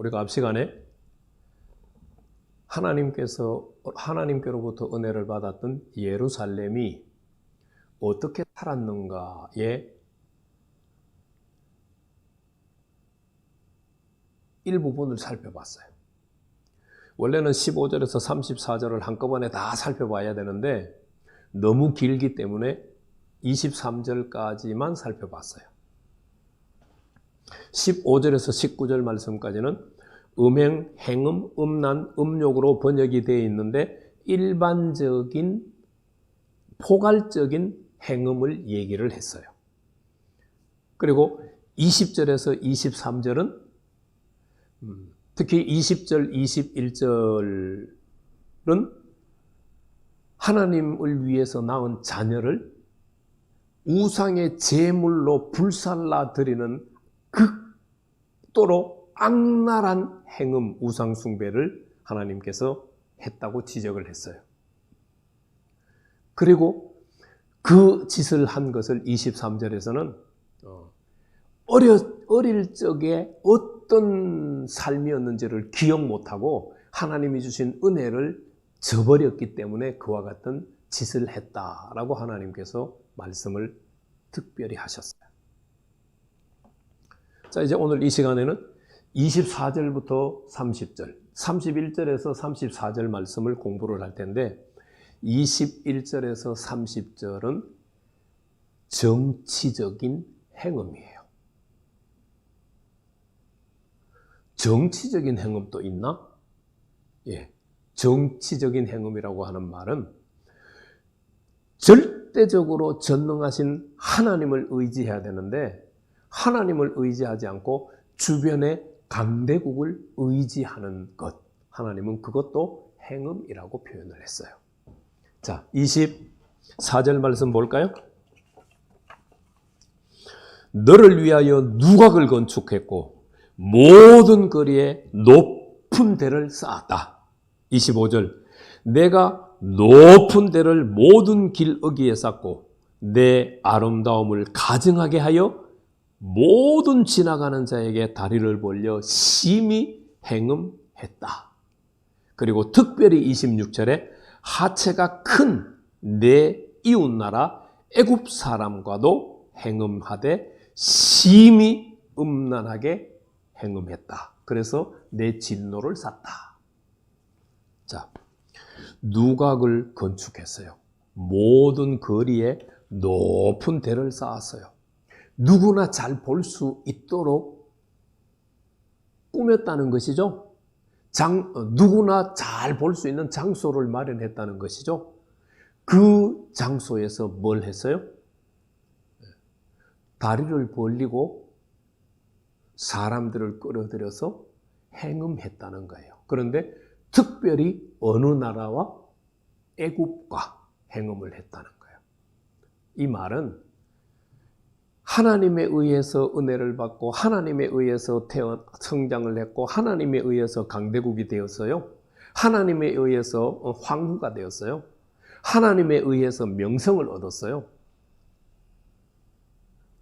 우리가 앞 시간에 하나님께로부터 은혜를 받았던 예루살렘이 어떻게 살았는가의 일부분을 살펴봤어요. 원래는 15절에서 34절을 한꺼번에 다 살펴봐야 되는데 너무 길기 때문에 23절까지만 살펴봤어요. 15절에서 19절 말씀까지는 음행, 행음, 음란, 음욕으로 번역이 되어 있는데 일반적인 포괄적인 행음을 얘기를 했어요. 그리고 20절에서 23절은 특히 20절, 21절은 하나님을 위해서 낳은 자녀를 우상의 제물로 불살라 드리는 극도로 악랄한 행음, 우상 숭배를 하나님께서 했다고 지적을 했어요. 그리고 그 짓을 한 것을 23절에서는 어릴 적에 어떤 삶이었는지를 기억 못하고 하나님이 주신 은혜를 저버렸기 때문에 그와 같은 짓을 했다라고 하나님께서 말씀을 특별히 하셨어요. 자, 이제 오늘 이 시간에는 24절부터 30절, 31절에서 34절 말씀을 공부를 할 텐데 21절에서 30절은 정치적인 행음이에요. 정치적인 행음도 있나? 예. 정치적인 행음이라고 하는 말은 절대적으로 전능하신 하나님을 의지해야 되는데 하나님을 의지하지 않고 주변의 강대국을 의지하는 것. 하나님은 그것도 행음이라고 표현을 했어요. 자, 24절 말씀 볼까요? 너를 위하여 누각을 건축했고 모든 거리에 높은 대를 쌓았다. 25절 내가 높은 대를 모든 길어기에 쌓고 내 아름다움을 가증하게 하여 모든 지나가는 자에게 다리를 벌려 심히 행음했다. 그리고 특별히 26절에 하체가 큰 내 이웃나라 애굽 사람과도 행음하되 심히 음란하게 행음했다. 그래서 내 진노를 샀다. 자, 누각을 건축했어요. 모든 거리에 높은 대를 쌓았어요. 누구나 잘 볼 수 있도록 꾸몄다는 것이죠. 누구나 잘 볼 수 있는 장소를 마련했다는 것이죠. 그 장소에서 뭘 했어요? 다리를 벌리고 사람들을 끌어들여서 행음했다는 거예요. 그런데 특별히 어느 나라와 애굽과 행음을 했다는 거예요. 이 말은 하나님에 의해서 은혜를 받고 하나님에 의해서 성장을 했고 하나님에 의해서 강대국이 되었어요. 하나님에 의해서 황후가 되었어요. 하나님에 의해서 명성을 얻었어요.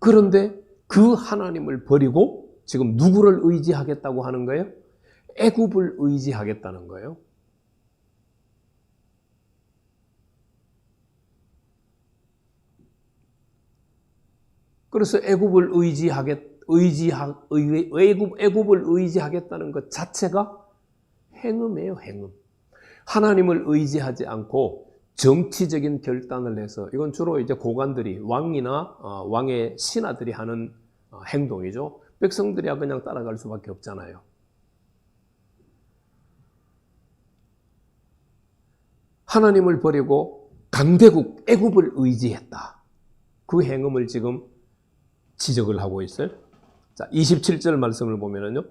그런데 그 하나님을 버리고 지금 누구를 의지하겠다고 하는 거예요? 애굽을 의지하겠다는 거예요. 그래서 애굽을 의지하겠다는 것 자체가 행음이에요, 행음. 하나님을 의지하지 않고 정치적인 결단을 해서 이건 주로 이제 고관들이 왕이나 왕의 신하들이 하는 행동이죠. 백성들이야 그냥 따라갈 수밖에 없잖아요. 하나님을 버리고 강대국 애굽을 의지했다. 그 행음을 지금 지적을 하고 있어요. 자, 27절 말씀을 보면은요.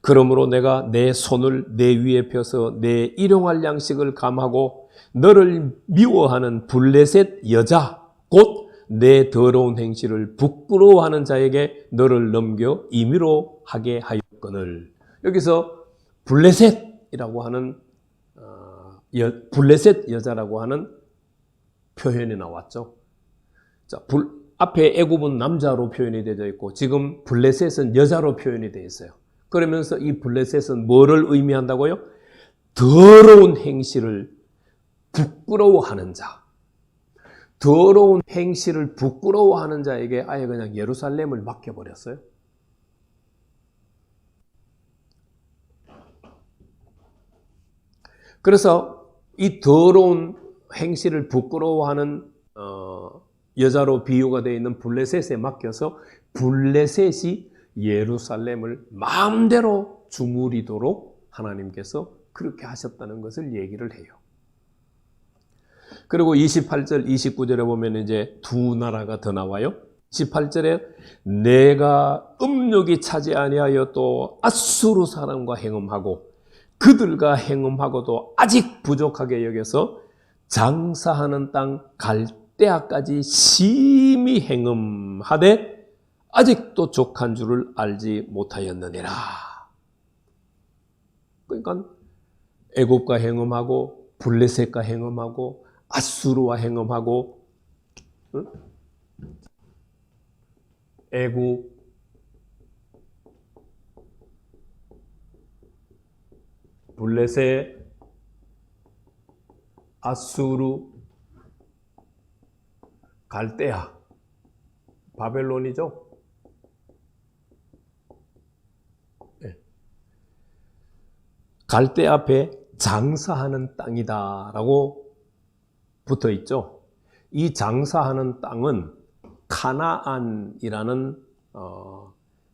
그러므로 내가 내 손을 내 위에 펴서 내 일용할 양식을 감하고 너를 미워하는 블레셋 여자 곧 내 더러운 행실을 부끄러워하는 자에게 너를 넘겨 임의로 하게 하였거늘. 여기서 블레셋이라고 하는 블레셋 여자라고 하는 표현이 나왔죠. 자, 앞에 애굽은 남자로 표현이 되어 있고 지금 블레셋은 여자로 표현이 되어 있어요. 그러면서 이 블레셋은 뭐를 의미한다고요? 더러운 행실을 부끄러워하는 자. 더러운 행실을 부끄러워하는 자에게 아예 그냥 예루살렘을 맡겨버렸어요. 그래서 이 더러운 행실을 부끄러워하는 여자로 비유가 되어 있는 블레셋에 맡겨서 블레셋이 예루살렘을 마음대로 주무리도록 하나님께서 그렇게 하셨다는 것을 얘기를 해요. 그리고 28절, 29절에 보면 이제 두 나라가 더 나와요. 18절에 내가 음욕이 차지 아니하여 또 아수르 사람과 행음하고 그들과 행음하고도 아직 부족하게 여겨서 장사하는 땅 갈대아까지 심히 행음하되 아직도 족한 줄을 알지 못하였느니라. 그러니까 애굽과 행음하고 블레셋과 행음하고 아수르와 행음하고 애굽, 블레셋, 아수르, 갈대아, 바벨론이죠. 네. 갈대아 앞에 장사하는 땅이다라고 붙어 있죠. 이 장사하는 땅은 카나안이라는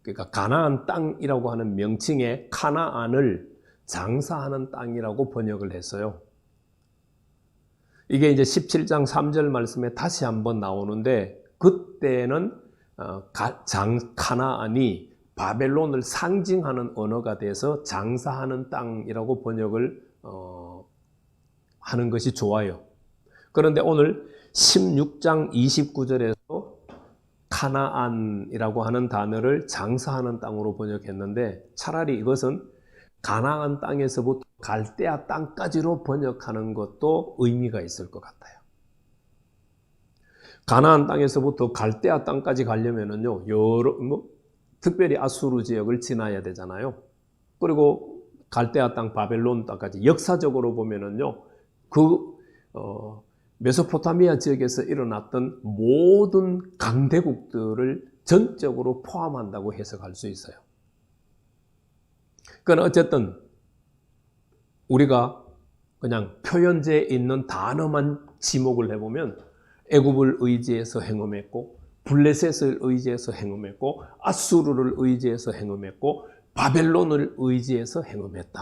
그러니까 가나안 땅이라고 하는 명칭의 카나안을 장사하는 땅이라고 번역을 했어요. 이게 이제 17장 3절 말씀에 다시 한번 나오는데 그때는 카나안이 바벨론을 상징하는 언어가 돼서 장사하는 땅이라고 번역을 하는 것이 좋아요. 그런데 오늘 16장 29절에서 카나안이라고 하는 단어를 장사하는 땅으로 번역했는데 차라리 이것은 가나안 땅에서부터 갈대아 땅까지로 번역하는 것도 의미가 있을 것 같아요. 가나안 땅에서부터 갈대아 땅까지 가려면은요, 특별히 아수르 지역을 지나야 되잖아요. 그리고 갈대아 땅, 바벨론 땅까지 역사적으로 보면은요, 메소포타미아 지역에서 일어났던 모든 강대국들을 전적으로 포함한다고 해석할 수 있어요. 그러나 어쨌든 우리가 그냥 표현제에 있는 단어만 지목을 해보면 애굽을 의지해서 행음했고 블레셋을 의지해서 행음했고 아수르를 의지해서 행음했고 바벨론을 의지해서 행음했다.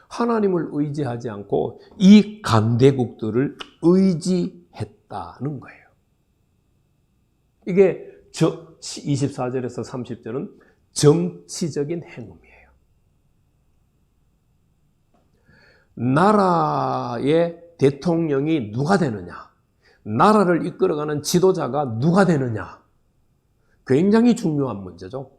하나님을 의지하지 않고 이 강대국들을 의지했다는 거예요. 이게 24절에서 30절은 정치적인 행음이에요. 나라의 대통령이 누가 되느냐, 나라를 이끌어가는 지도자가 누가 되느냐, 굉장히 중요한 문제죠.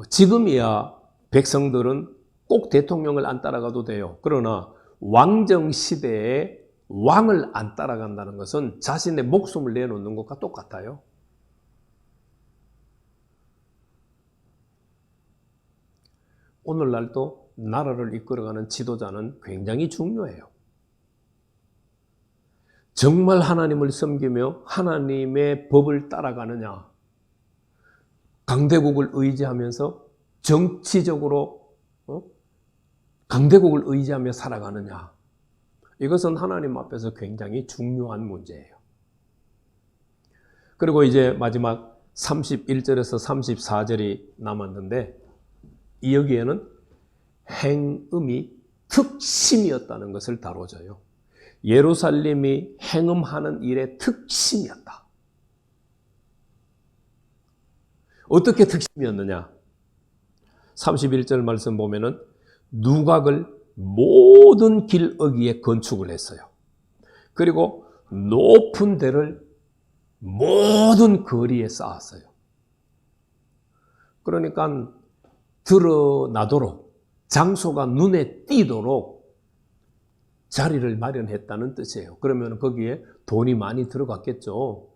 지금이야 백성들은 꼭 대통령을 안 따라가도 돼요. 그러나 왕정 시대에 왕을 안 따라간다는 것은 자신의 목숨을 내놓는 것과 똑같아요. 오늘날도 나라를 이끌어가는 지도자는 굉장히 중요해요. 정말 하나님을 섬기며 하나님의 법을 따라가느냐, 강대국을 의지하면서 정치적으로 강대국을 의지하며 살아가느냐, 이것은 하나님 앞에서 굉장히 중요한 문제예요. 그리고 이제 마지막 31절에서 34절이 남았는데 여기에는 행음이 특심이었다는 것을 다뤄줘요. 예루살렘이 행음하는 일의 특심이었다. 어떻게 특심이었느냐? 31절 말씀 보면은 누각을 모든 길어귀에 건축을 했어요. 그리고 높은 데를 모든 거리에 쌓았어요. 그러니까 드러나도록, 장소가 눈에 띄도록 자리를 마련했다는 뜻이에요. 그러면 거기에 돈이 많이 들어갔겠죠.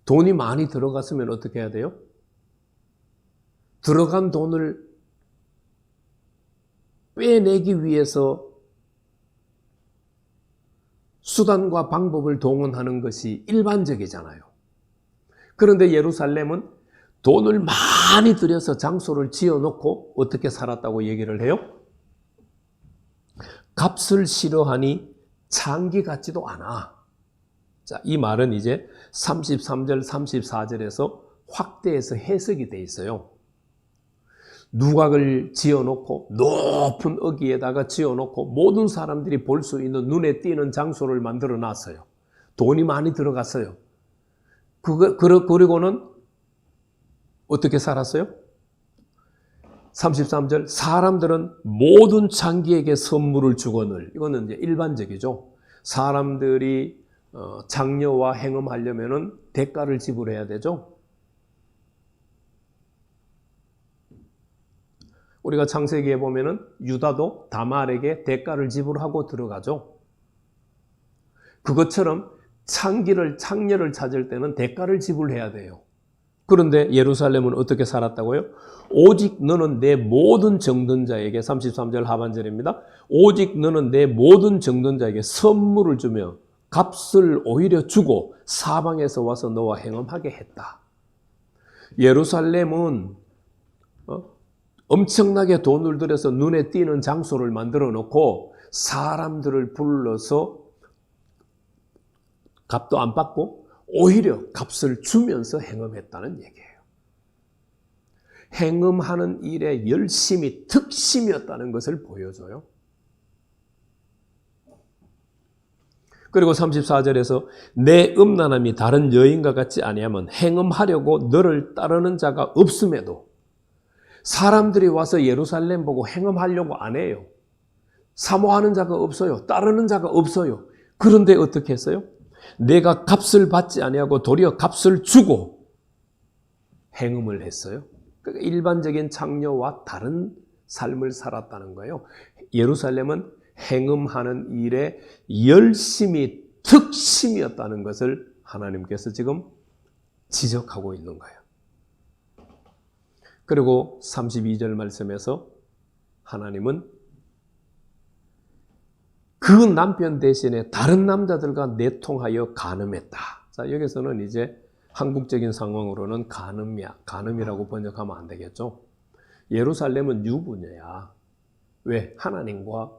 돈이 많이 들어갔으면 어떻게 해야 돼요? 들어간 돈을 빼내기 위해서 수단과 방법을 동원하는 것이 일반적이잖아요. 그런데 예루살렘은 돈을 많이 들여서 장소를 지어놓고 어떻게 살았다고 얘기를 해요? 값을 싫어하니 창기 같지도 않아. 자, 이 말은 이제 33절, 34절에서 확대해서 해석이 돼 있어요. 누각을 지어놓고 높은 어귀에다가 지어놓고 모든 사람들이 볼 수 있는 눈에 띄는 장소를 만들어 놨어요. 돈이 많이 들어갔어요. 그리고는 어떻게 살았어요? 33절, 사람들은 모든 창기에게 선물을 주거늘. 이거는 이제 일반적이죠. 사람들이 장려와 행음하려면은 대가를 지불해야 되죠. 우리가 창세기에 보면은 유다도 다말에게 대가를 지불하고 들어가죠. 그것처럼 창녀를 찾을 때는 대가를 지불해야 돼요. 그런데 예루살렘은 어떻게 살았다고요? 오직 너는 내 모든 정든 자에게, 33절 하반절입니다. 오직 너는 내 모든 정든 자에게 선물을 주며 값을 오히려 주고 사방에서 와서 너와 행음하게 했다. 예루살렘은 엄청나게 돈을 들여서 눈에 띄는 장소를 만들어 놓고 사람들을 불러서 값도 안 받고 오히려 값을 주면서 행음했다는 얘기예요. 행음하는 일에 열심히 특심이었다는 것을 보여줘요. 그리고 34절에서 내 음란함이 다른 여인과 같지 아니하면 행음하려고 너를 따르는 자가 없음에도, 사람들이 와서 예루살렘 보고 행음하려고 안 해요. 사모하는 자가 없어요. 따르는 자가 없어요. 그런데 어떻게 했어요? 내가 값을 받지 아니하고 도리어 값을 주고 행음을 했어요. 그러니까 일반적인 창녀와 다른 삶을 살았다는 거예요. 예루살렘은 행음하는 일에 열심히 특심이었다는 것을 하나님께서 지금 지적하고 있는 거예요. 그리고 32절 말씀에서 하나님은 그 남편 대신에 다른 남자들과 내통하여 간음했다. 자, 여기서는 이제 한국적인 상황으로는 간음이라고 번역하면 안 되겠죠. 예루살렘은 유부녀야. 왜? 하나님과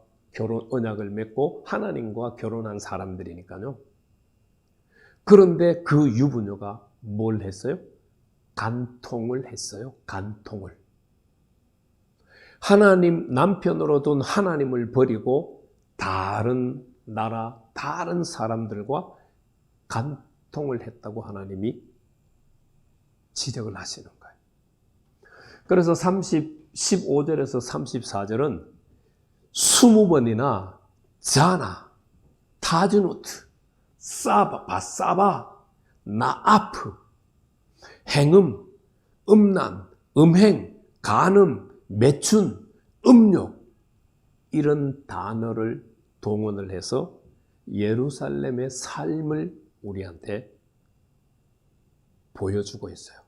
언약을 맺고 하나님과 결혼한 사람들이니까요. 그런데 그 유부녀가 뭘 했어요? 간통을 했어요. 간통을. 하나님 남편으로 둔 하나님을 버리고 다른 나라, 다른 사람들과 간통을 했다고 하나님이 지적을 하시는 거예요. 그래서 15절에서 34절은 20번이나 자나, 타즈누트, 바사바, 나아프, 행음, 음란, 음행, 간음, 매춘, 음욕, 이런 단어를 동원을 해서 예루살렘의 삶을 우리한테 보여주고 있어요.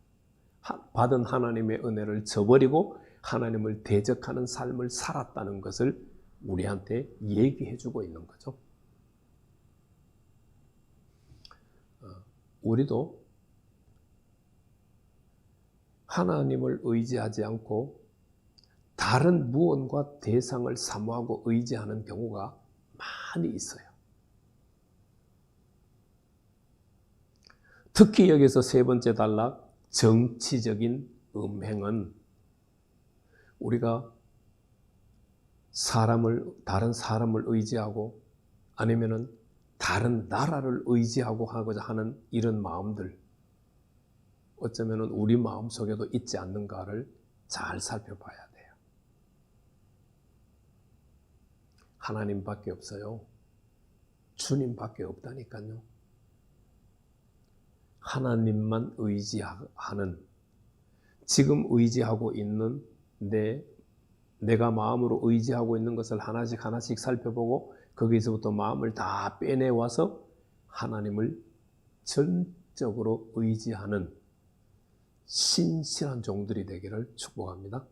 받은 하나님의 은혜를 저버리고 하나님을 대적하는 삶을 살았다는 것을 우리한테 얘기해 주고 있는 거죠. 우리도 하나님을 의지하지 않고 다른 무언과 대상을 사모하고 의지하는 경우가 많이 있어요. 특히 여기서 세 번째 단락, 정치적인 음행은 우리가 다른 사람을 의지하고 아니면은 다른 나라를 의지하고 하고자 하는 이런 마음들, 어쩌면은 우리 마음 속에도 있지 않는가를 잘 살펴봐야 돼요. 하나님밖에 없어요. 주님밖에 없다니까요. 하나님만 의지하는, 지금 의지하고 있는 내가 마음으로 의지하고 있는 것을 하나씩 하나씩 살펴보고 거기서부터 마음을 다 빼내와서 하나님을 전적으로 의지하는 신실한 종들이 되기를 축복합니다.